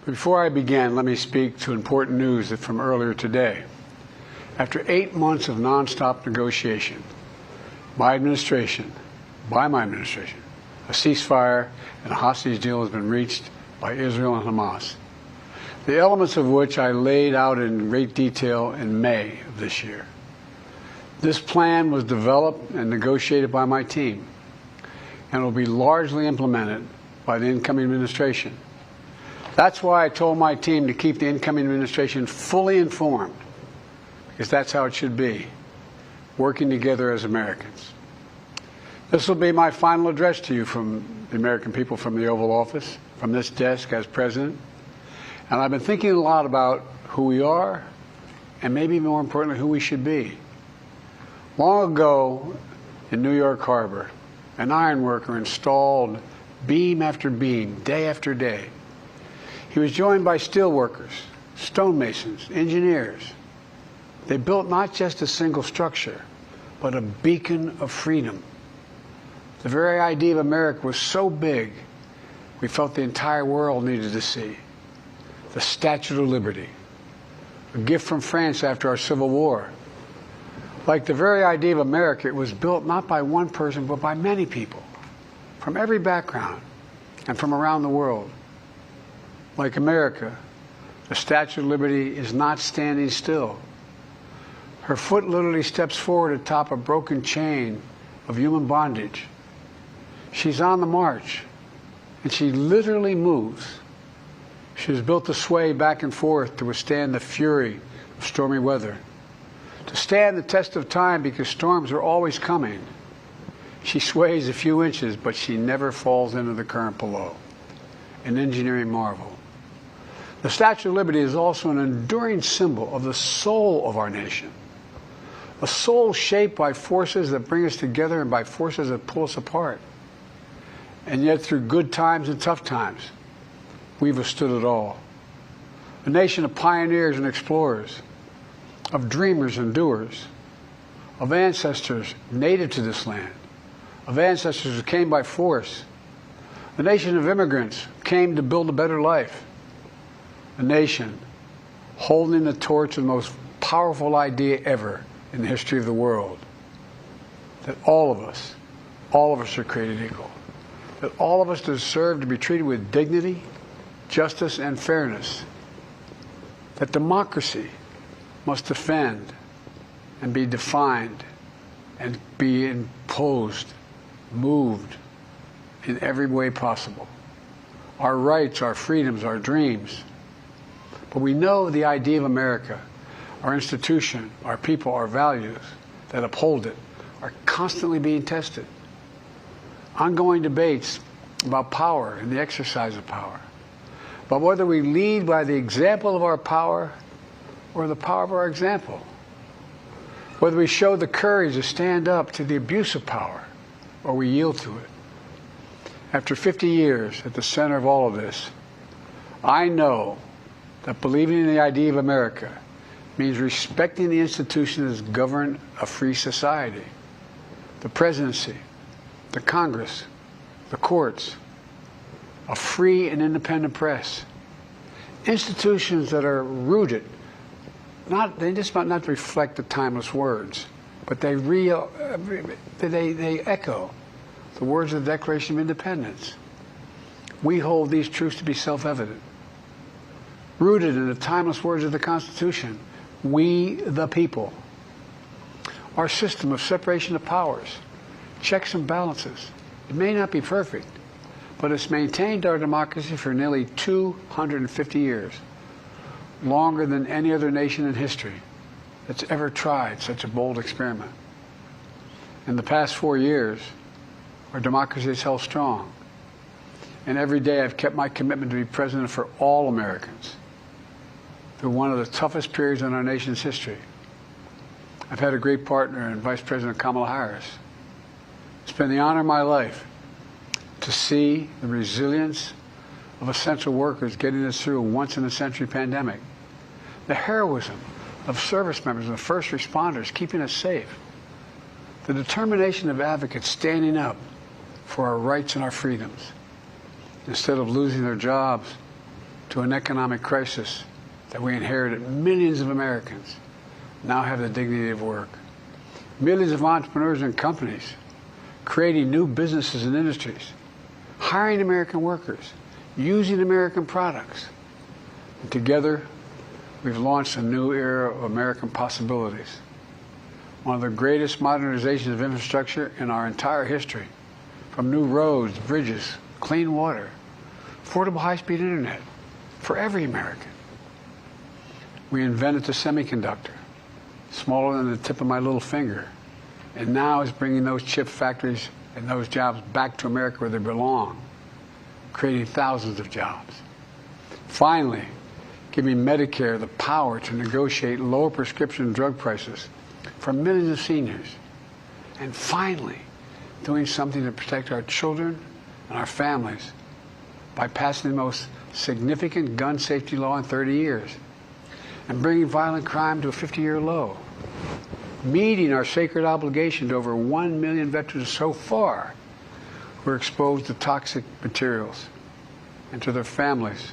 Before I begin, let me speak to important news from earlier today. After 8 months of nonstop negotiation, by my administration, a ceasefire and a hostage deal has been reached by Israel and Hamas, the elements of which I laid out in great detail in May of this year. This plan was developed and negotiated by my team, and will be largely implemented by the incoming administration. That's why I told my team to keep the incoming administration fully informed, because that's how it should be, working together as Americans. This will be my final address to you from the American people, from the Oval Office, from this desk as President. And I've been thinking a lot about who we are, and maybe more importantly, who we should be. Long ago in New York Harbor, an iron worker installed beam after beam, day after day. He was joined by steel workers, stonemasons, engineers. They built not just a single structure, but a beacon of freedom. The very idea of America was so big, we felt the entire world needed to see. The Statue of Liberty, a gift from France after our Civil War. Like the very idea of America, it was built not by one person, but by many people, from every background and from around the world. Like America, the Statue of Liberty is not standing still. Her foot literally steps forward atop a broken chain of human bondage. She's on the march, and she literally moves. She was built to sway back and forth to withstand the fury of stormy weather, to stand the test of time because storms are always coming. She sways a few inches, but she never falls into the current below. An engineering marvel. The Statue of Liberty is also an enduring symbol of the soul of our nation. A soul shaped by forces that bring us together and by forces that pull us apart. And yet through good times and tough times, we've withstood it all. A nation of pioneers and explorers, of dreamers and doers, of ancestors native to this land, of ancestors who came by force. A nation of immigrants who came to build a better life. A nation holding the torch of the most powerful idea ever in the history of the world, that all of us are created equal, that all of us deserve to be treated with dignity, justice, and fairness, that democracy must defend and be defined and be imposed, moved in every way possible. Our rights, our freedoms, our dreams. But we know the idea of America, our institution, our people, our values that uphold it are constantly being tested. Ongoing debates about power and the exercise of power. But whether we lead by the example of our power or the power of our example. Whether we show the courage to stand up to the abuse of power or we yield to it. After 50 years at the center of all of this, I know that believing in the idea of America means respecting the institutions that govern a free society. The presidency, the Congress, the courts, a free and independent press. Institutions that are rooted, they just might not reflect the timeless words, but they echo the words of the Declaration of Independence. We hold these truths to be self-evident. Rooted in the timeless words of the Constitution, we the people. Our system of separation of powers, checks and balances. It may not be perfect, but it's maintained our democracy for nearly 250 years, longer than any other nation in history that's ever tried such a bold experiment. In the past 4 years, our democracy has held strong. And every day I've kept my commitment to be president for all Americans through one of the toughest periods in our nation's history. I've had a great partner in Vice President Kamala Harris. It's been the honor of my life to see the resilience of essential workers getting us through a once-in-a-century pandemic. The heroism of service members and first responders keeping us safe. The determination of advocates standing up for our rights and our freedoms instead of losing their jobs to an economic crisis that we inherited, millions of Americans now have the dignity of work. Millions of entrepreneurs and companies creating new businesses and industries, hiring American workers, using American products. And together, we've launched a new era of American possibilities. One of the greatest modernizations of infrastructure in our entire history, from new roads, bridges, clean water, affordable high-speed internet for every American. We invented the semiconductor, smaller than the tip of my little finger, and now is bringing those chip factories and those jobs back to America where they belong, creating thousands of jobs. Finally, giving Medicare the power to negotiate lower prescription drug prices for millions of seniors. And finally, doing something to protect our children and our families by passing the most significant gun safety law in 30 years and bringing violent crime to a 50-year low, meeting our sacred obligation to over 1 million veterans so far who are exposed to toxic materials, and to their families,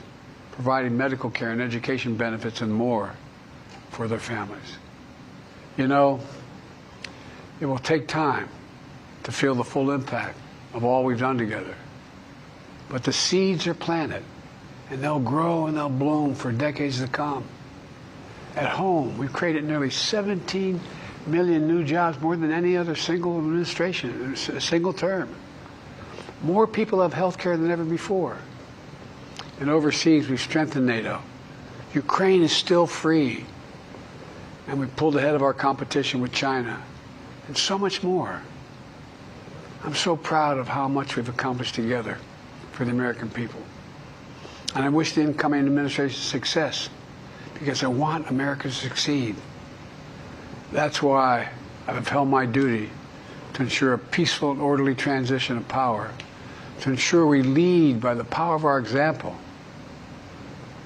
providing medical care and education benefits and more for their families. You know, it will take time to feel the full impact of all we've done together. But the seeds are planted, and they'll grow and they'll bloom for decades to come. At home, we've created nearly 17 million new jobs, more than any other single administration, a single term. More people have health care than ever before. And overseas, we've strengthened NATO. Ukraine is still free. And we pulled ahead of our competition with China. And so much more. I'm so proud of how much we've accomplished together for the American people. And I wish the incoming administration success, because I want America to succeed. That's why I've upheld my duty to ensure a peaceful and orderly transition of power, to ensure we lead by the power of our example.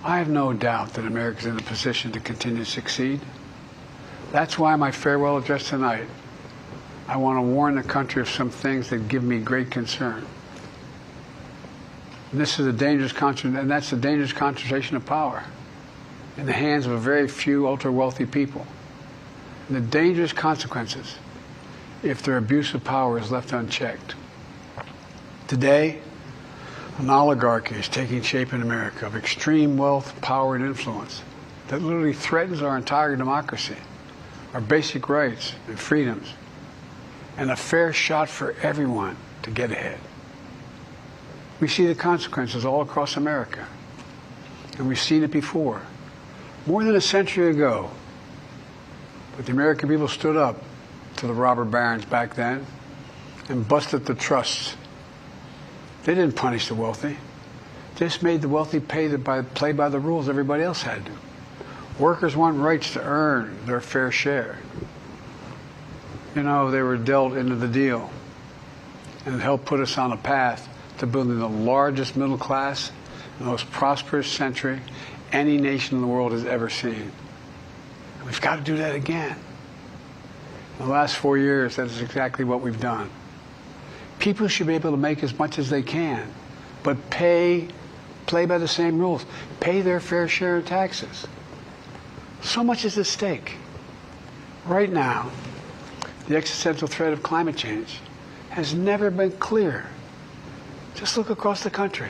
I have no doubt that America is in a position to continue to succeed. That's why my farewell address tonight, I want to warn the country of some things that give me great concern. And that's the dangerous concentration of power in the hands of a very few ultra-wealthy people. And the dangerous consequences if their abuse of power is left unchecked. Today, an oligarchy is taking shape in America of extreme wealth, power, and influence that literally threatens our entire democracy, our basic rights and freedoms, and a fair shot for everyone to get ahead. We see the consequences all across America, and we've seen it before. More than a century ago, but the American people stood up to the robber barons back then and busted the trusts. They didn't punish the wealthy. They just made the wealthy play by the rules everybody else had to. Workers want rights to earn their fair share. You know, they were dealt into the deal, and it helped put us on a path to building the largest middle class, the most prosperous century any nation in the world has ever seen. And we've got to do that again. In the last 4 years, that is exactly what we've done. People should be able to make as much as they can, but play by the same rules. Pay their fair share of taxes. So much is at stake. Right now, the existential threat of climate change has never been clearer. Just look across the country,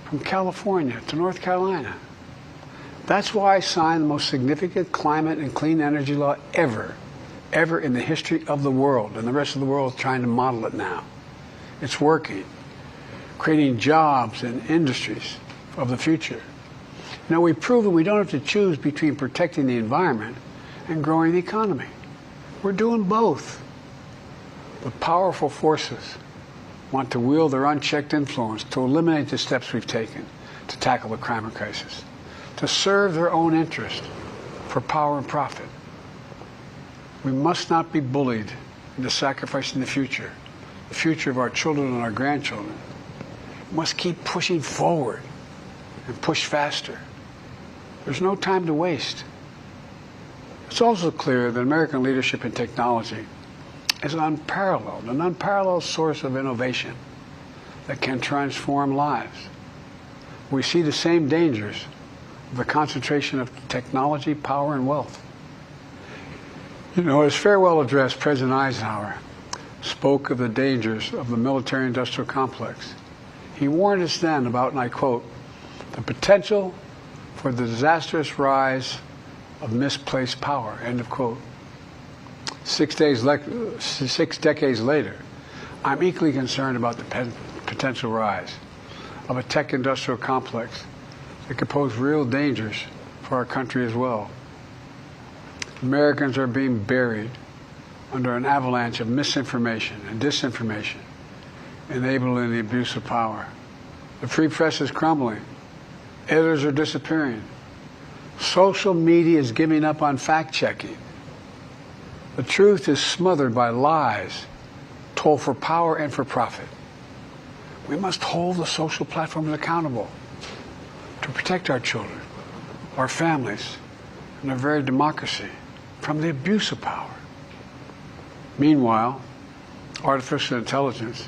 from California to North Carolina. That's why I signed the most significant climate and clean energy law ever in the history of the world, and the rest of the world is trying to model it now. It's working, creating jobs and industries of the future. Now, we've proven we don't have to choose between protecting the environment and growing the economy. We're doing both. But powerful forces want to wield their unchecked influence to eliminate the steps we've taken to tackle the climate crisis, to serve their own interest for power and profit. We must not be bullied into sacrificing the future of our children and our grandchildren. We must keep pushing forward and push faster. There's no time to waste. It's also clear that American leadership in technology is an unparalleled source of innovation that can transform lives. we see the same dangers of the concentration of technology, power, and wealth. You know, his farewell address, President Eisenhower spoke of the dangers of the military-industrial complex. He warned us then about, and I quote, the potential for the disastrous rise of misplaced power, end of quote. 6 decades later, I'm equally concerned about the potential rise of a tech-industrial complex that could pose real dangers for our country as well. Americans are being buried under an avalanche of misinformation and disinformation, enabling the abuse of power. The free press is crumbling. Editors are disappearing. Social media is giving up on fact-checking. The truth is smothered by lies told for power and for profit. We must hold the social platforms accountable to protect our children, our families, and our very democracy from the abuse of power. Meanwhile, artificial intelligence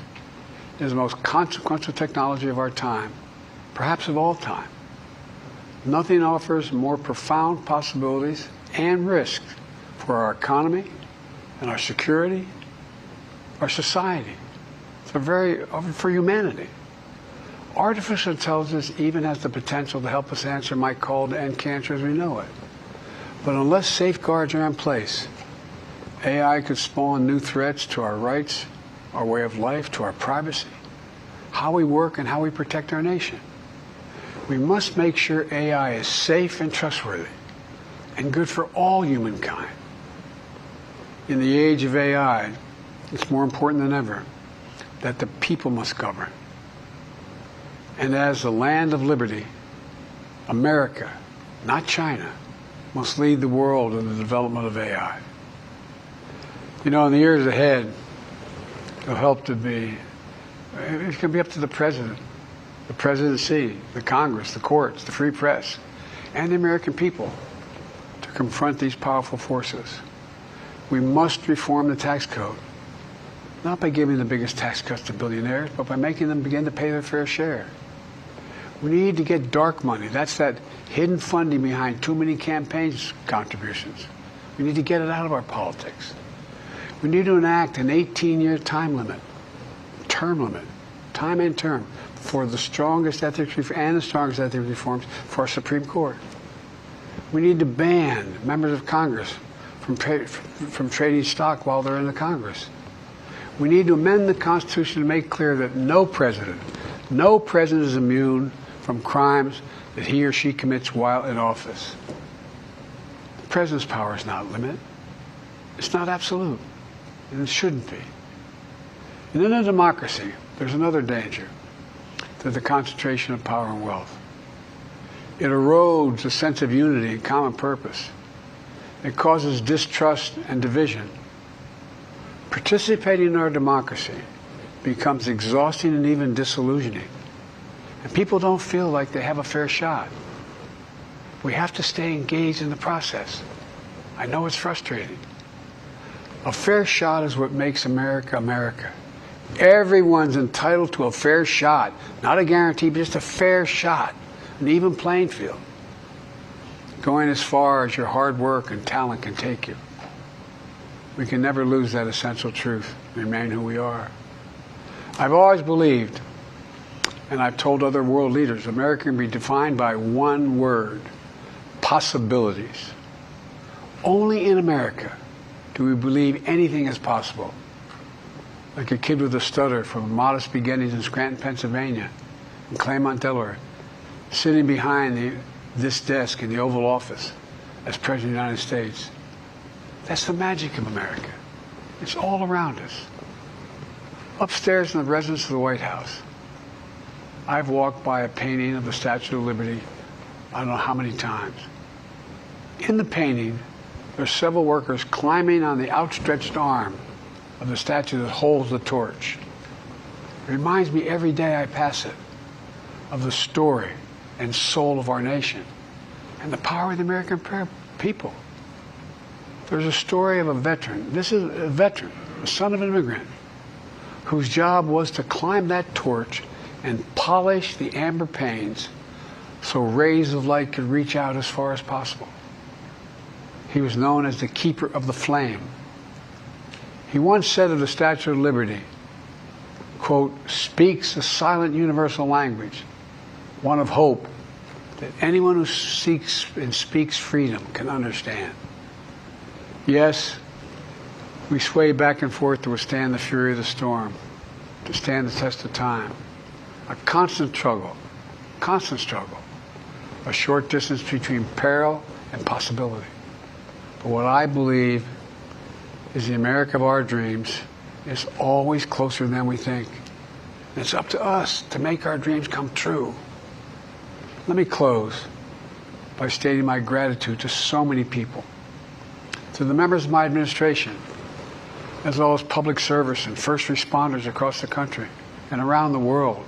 is the most consequential technology of our time, perhaps of all time. Nothing offers more profound possibilities and risks for our economy and our security, our society, for humanity. Artificial intelligence even has the potential to help us answer my call to end cancer as we know it. But unless safeguards are in place, AI could spawn new threats to our rights, our way of life, to our privacy, how we work, and how we protect our nation. We must make sure AI is safe and trustworthy and good for all humankind. In the age of AI, it's more important than ever that the people must govern. And as the land of liberty, America, not China, must lead the world in the development of AI. You know, in the years ahead, it'll help to be, it's going to be up to the president, the presidency, the Congress, the courts, the free press, and the American people to confront these powerful forces. We must reform the tax code, not by giving the biggest tax cuts to billionaires, but by making them begin to pay their fair share. We need to get dark money. That's that hidden funding behind too many campaigns contributions. We need to get it out of our politics. We need to enact an 18-year time limit, time and term, for the strongest ethics reforms for our Supreme Court. We need to ban members of Congress from trading stock while they're in the Congress. We need to amend the Constitution to make clear that no president is immune from crimes that he or she commits while in office. The president's power is not limited. It's not absolute, and it shouldn't be. And in a democracy, there's another danger to the concentration of power and wealth. It erodes a sense of unity and common purpose. It causes distrust and division. Participating in our democracy becomes exhausting and even disillusioning. And people don't feel like they have a fair shot. We have to stay engaged in the process. I know it's frustrating. A fair shot is what makes America America. Everyone's entitled to a fair shot. Not a guarantee, but just a fair shot. An even playing field. Going as far as your hard work and talent can take you. We can never lose that essential truth and remain who we are. I've always believed, and I've told other world leaders, America can be defined by one word: possibilities. Only in America do we believe anything is possible. Like a kid with a stutter from modest beginnings in Scranton, Pennsylvania, and Claremont, Delaware, sitting behind this desk in the Oval Office as President of the United States. That's the magic of America. It's all around us. Upstairs in the residence of the White House, I've walked by a painting of the Statue of Liberty I don't know how many times. In the painting, there's several workers climbing on the outstretched arm of the statue that holds the torch. It reminds me every day I pass it of the story and soul of our nation and the power of the American people. There's a story of a veteran. This is a veteran, the son of an immigrant, whose job was to climb that torch and polish the amber panes so rays of light could reach out as far as possible. He was known as the keeper of the flame. He once said of the Statue of Liberty, quote, speaks a silent universal language, one of hope that anyone who seeks and speaks freedom can understand. Yes, we sway back and forth to withstand the fury of the storm, to stand the test of time. A constant struggle, a short distance between peril and possibility. But what I believe is the America of our dreams is always closer than we think. And it's up to us to make our dreams come true. Let me close by stating my gratitude to so many people, to the members of my administration, as well as public service and first responders across the country and around the world.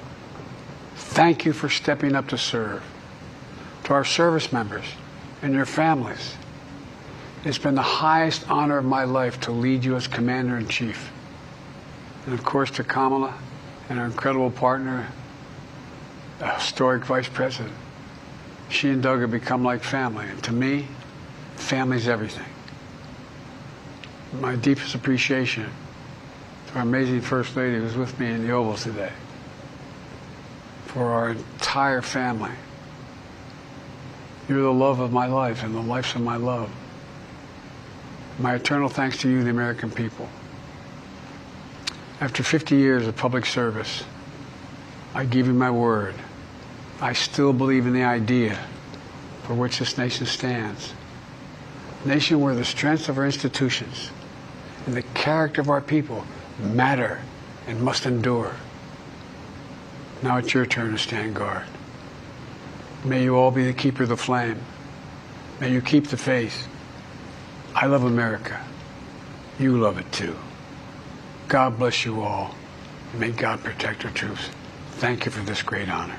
Thank you for stepping up to serve. To our service members and your families, it's been the highest honor of my life to lead you as Commander-in-Chief. And of course to Kamala and our incredible partner, the historic Vice President. She and Doug have become like family, and to me, family's everything. My deepest appreciation to our amazing First Lady who's with me in the Oval today, for our entire family. You're the love of my life and the lives of my love. My eternal thanks to you, the American people. After 50 years of public service, I give you my word. I still believe in the idea for which this nation stands. A nation where the strength of our institutions and the character of our people matter and must endure. Now it's your turn to stand guard. May you all be the keeper of the flame. May you keep the faith. I love America. You love it too. God bless you all. And may God protect our troops. Thank you for this great honor.